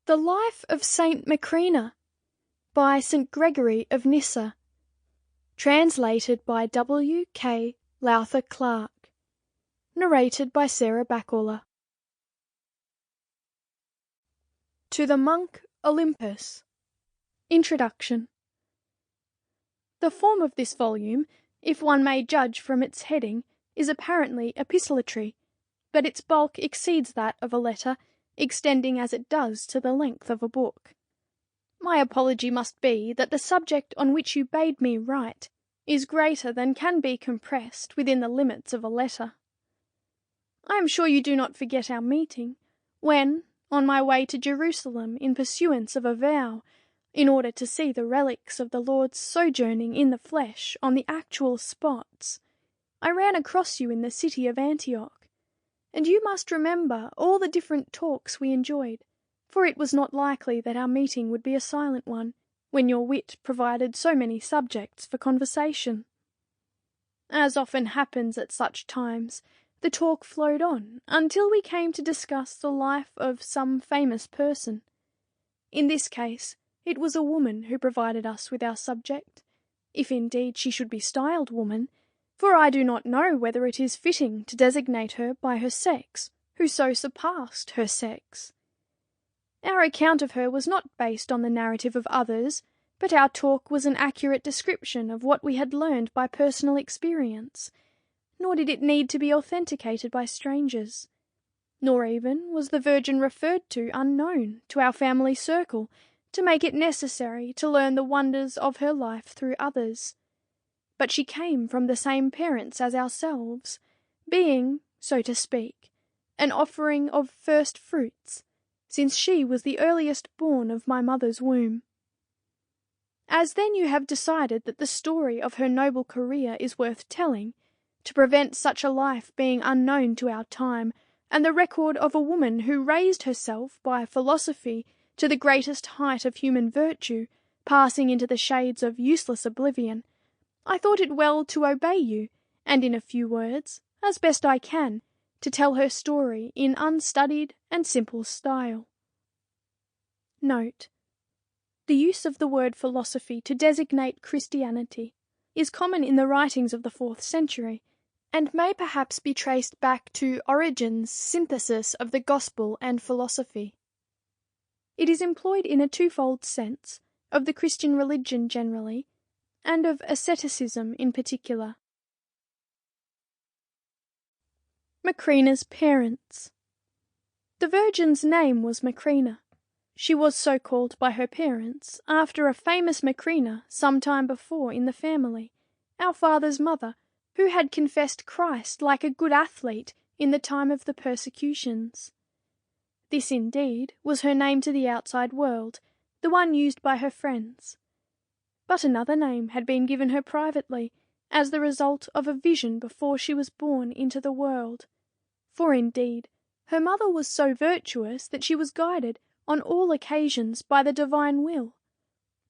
The Life of Saint Macrina by St. Gregory of Nyssa. Translated by W. K. Lowther Clark. Narrated by Sarah Bacaller. To the Monk Olympus. Introduction. The form of this volume, if one may judge from its heading, is apparently epistolatory, but its bulk exceeds that of a letter, extending as it does to the length of a book. My apology must be that the subject on which you bade me write is greater than can be compressed within the limits of a letter. I am sure you do not forget our meeting, when, on my way to Jerusalem in pursuance of a vow, in order to see the relics of the Lord's sojourning in the flesh on the actual spots, I ran across you in the city of Antioch, and you must remember all the different talks we enjoyed, for it was not likely that our meeting would be a silent one, when your wit provided so many subjects for conversation. As often happens at such times, the talk flowed on until we came to discuss the life of some famous person. In this case, it was a woman who provided us with our subject, if indeed she should be styled woman, for I do not know whether it is fitting to designate her by her sex, who so surpassed her sex. Our account of her was not based on the narrative of others, but our talk was an accurate description of what we had learned by personal experience, nor did it need to be authenticated by strangers. Nor even was the Virgin referred to unknown to our family circle, to make it necessary to learn the wonders of her life through others. But she came from the same parents as ourselves, being, so to speak, an offering of first fruits, since she was the earliest born of my mother's womb. As then you have decided that the story of her noble career is worth telling, to prevent such a life being unknown to our time, and the record of a woman who raised herself by philosophy to the greatest height of human virtue, passing into the shades of useless oblivion, I thought it well to obey you, and in a few words, as best I can, to tell her story in unstudied and simple style. Note: the use of the word philosophy to designate Christianity is common in the writings of the 4th century, and may perhaps be traced back to Origen's synthesis of the gospel and philosophy. It is employed in a twofold sense, of the Christian religion generally, and of asceticism in particular. Macrina's parents. The Virgin's name was Macrina. She was so called by her parents, after a famous Macrina some time before in the family, our father's mother, who had confessed Christ like a good athlete in the time of the persecutions. This, indeed, was her name to the outside world, the one used by her friends. But another name had been given her privately, as the result of a vision before she was born into the world. For indeed, her mother was so virtuous that she was guided on all occasions by the divine will.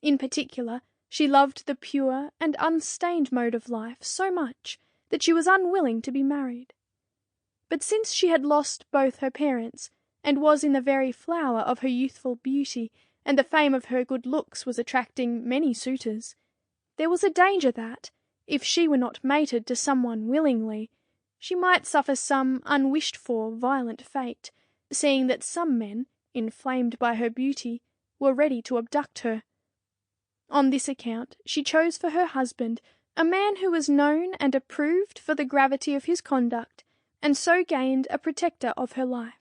In particular, she loved the pure and unstained mode of life so much that she was unwilling to be married. But since she had lost both her parents, and was in the very flower of her youthful beauty, and the fame of her good looks was attracting many suitors, there was a danger that, if she were not mated to someone willingly, she might suffer some unwished-for violent fate, seeing that some men, inflamed by her beauty, were ready to abduct her. On this account she chose for her husband a man who was known and approved for the gravity of his conduct, and so gained a protector of her life.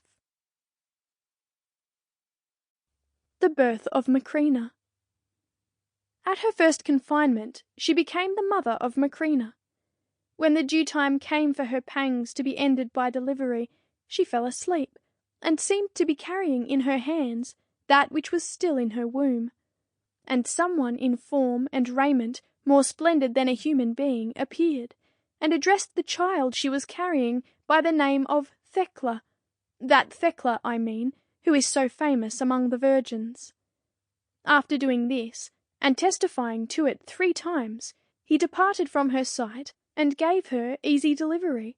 The birth of Macrina. At her first confinement she became the mother of Macrina. When the due time came for her pangs to be ended by delivery, she fell asleep, and seemed to be carrying in her hands that which was still in her womb. And someone in form and raiment more splendid than a human being appeared, and addressed the child she was carrying by the name of Thecla, that Thecla, I mean, who is so famous among the virgins. After doing this, and testifying to it 3 times, he departed from her sight, and gave her easy delivery,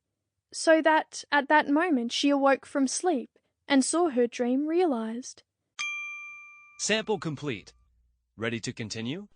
so that at that moment she awoke from sleep, and saw her dream realized. Sample complete. Ready to continue?